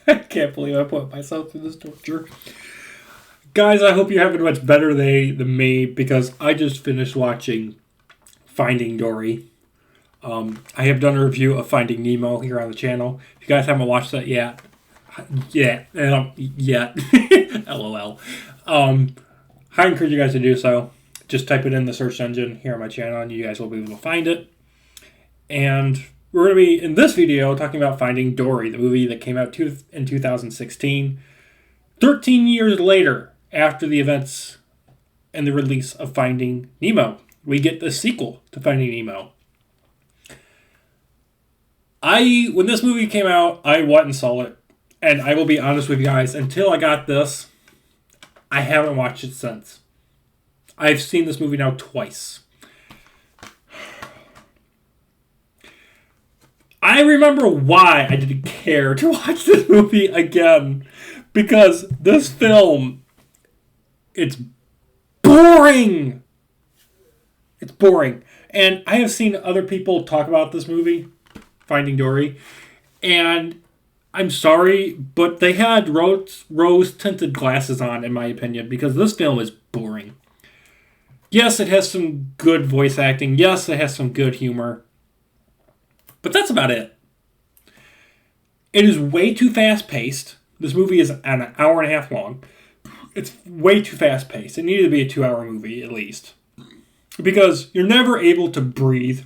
I can't believe I put myself through this torture. Guys, I hope you're having a much better day than me because I just finished watching Finding Dory. I have done a review of Finding Nemo here on the channel. If you guys haven't watched that yet, LOL. I encourage you guys to do so. Just type it in the search engine here on my channel and you guys will be able to find it. And we're going to be, in this video, talking about Finding Dory, the movie that came out in 2016, 13 years later after the events and the release of Finding Nemo. We get the sequel to Finding Nemo. When this movie came out, I went and saw it. And I will be honest with you guys, until I got this, I haven't watched it since. I've seen this movie now twice. I remember why I didn't care to watch this movie again. Because this film, it's boring. It's boring. And I have seen other people talk about this movie, Finding Dory, and I'm sorry, but they had rose-tinted glasses on, in my opinion, because this film is boring. Yes, it has some good voice acting. Yes, it has some good humor. But that's about it. It is way too fast-paced. This movie is an hour and a half long. It's way too fast-paced. It needed to be a 2-hour movie, at least. Because you're never able to breathe.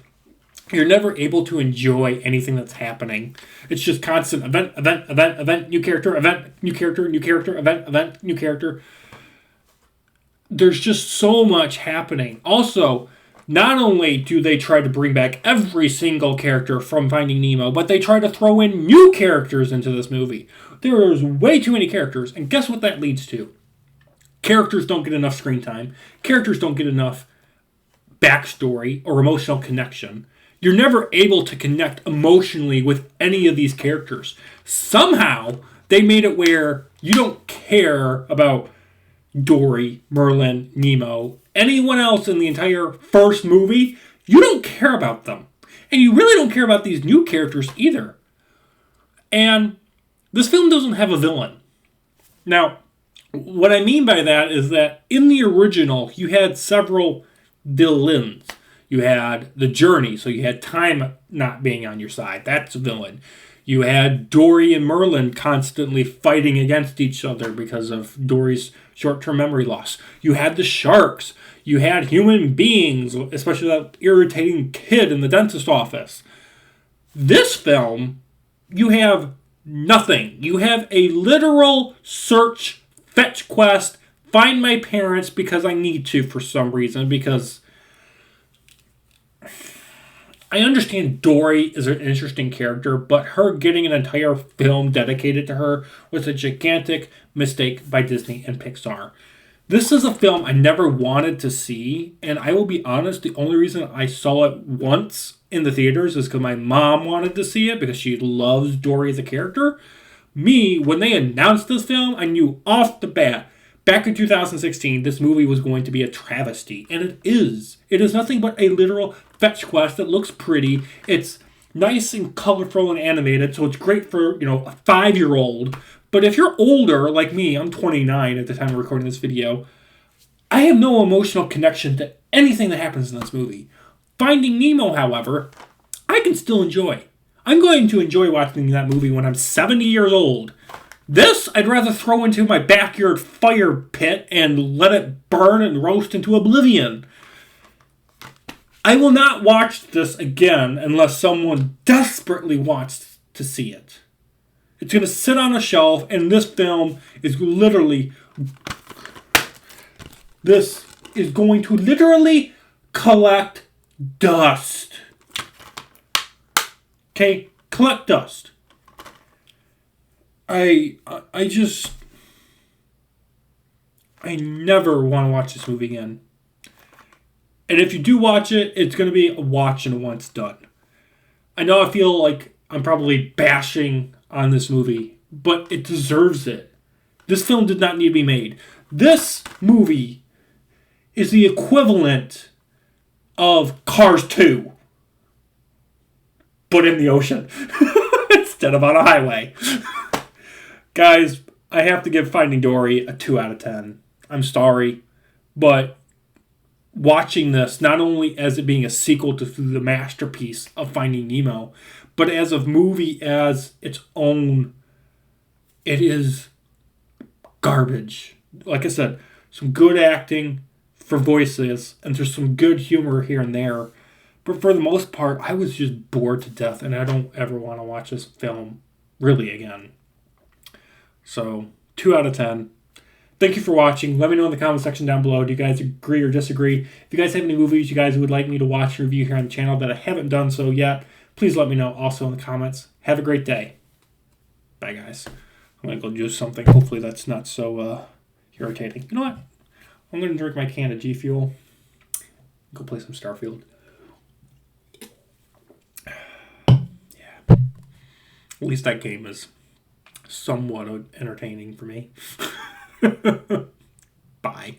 You're never able to enjoy anything that's happening. It's just constant event, new character, event, new character, event, new character. There's just so much happening. Also, not only do they try to bring back every single character from Finding Nemo, but they try to throw in new characters into this movie. There is way too many characters, and guess what that leads to? Characters don't get enough screen time. Characters don't get enough backstory or emotional connection. You're never able to connect emotionally with any of these characters. Somehow, they made it where you don't care about Dory, Merlin, Nemo, anyone else in the entire first movie. You don't care about them. And you really don't care about these new characters either. And this film doesn't have a villain. Now, what I mean by that is that in the original, you had several villains. You had the journey, so you had time not being on your side. That's a villain. You had Dory and Merlin constantly fighting against each other because of Dory's short-term memory loss. You had the sharks. You had human beings, especially that irritating kid in the dentist office. This film, you have nothing. You have a literal search, fetch quest, find my parents because I need to for some reason, because I understand Dory is an interesting character, but her getting an entire film dedicated to her was a gigantic mistake by Disney and Pixar. This is a film I never wanted to see, and I will be honest, the only reason I saw it once in the theaters is because my mom wanted to see it because she loves Dory as a character. Me, when they announced this film, I knew off the bat, back in 2016, this movie was going to be a travesty, and it is. It is nothing but a literal fetch quest that looks pretty. It's nice and colorful and animated, so it's great for, a 5-year-old. But if you're older, like me, I'm 29 at the time of recording this video, I have no emotional connection to anything that happens in this movie. Finding Nemo, however, I can still enjoy. I'm going to enjoy watching that movie when I'm 70 years old. This, I'd rather throw into my backyard fire pit and let it burn and roast into oblivion. I will not watch this again unless someone desperately wants to see it. It's going to sit on a shelf, and this film is literally... This is going to literally collect dust. Okay? Collect dust. I never want to watch this movie again. And if you do watch it, it's going to be a watch and once done. I know I feel like I'm probably bashing on this movie, but it deserves it. This film did not need to be made. This movie is the equivalent of Cars 2, but in the ocean instead of on a highway. Guys, I have to give Finding Dory a 2 out of 10. I'm sorry, but watching this, not only as it being a sequel to the masterpiece of Finding Nemo, but as a movie as its own, it is garbage. Like I said, some good acting for voices, and there's some good humor here and there. But for the most part, I was just bored to death, and I don't ever want to watch this film really again. So, 2 out of 10. Thank you for watching. Let me know in the comment section down below. Do you guys agree or disagree? If you guys have any movies you guys would like me to watch and review here on the channel that I haven't done so yet, please let me know also in the comments. Have a great day. Bye, guys. I'm going to go do something. Hopefully that's not so irritating. You know what? I'm going to drink my can of G Fuel. Go play some Starfield. Yeah. At least that game is somewhat entertaining for me. Bye.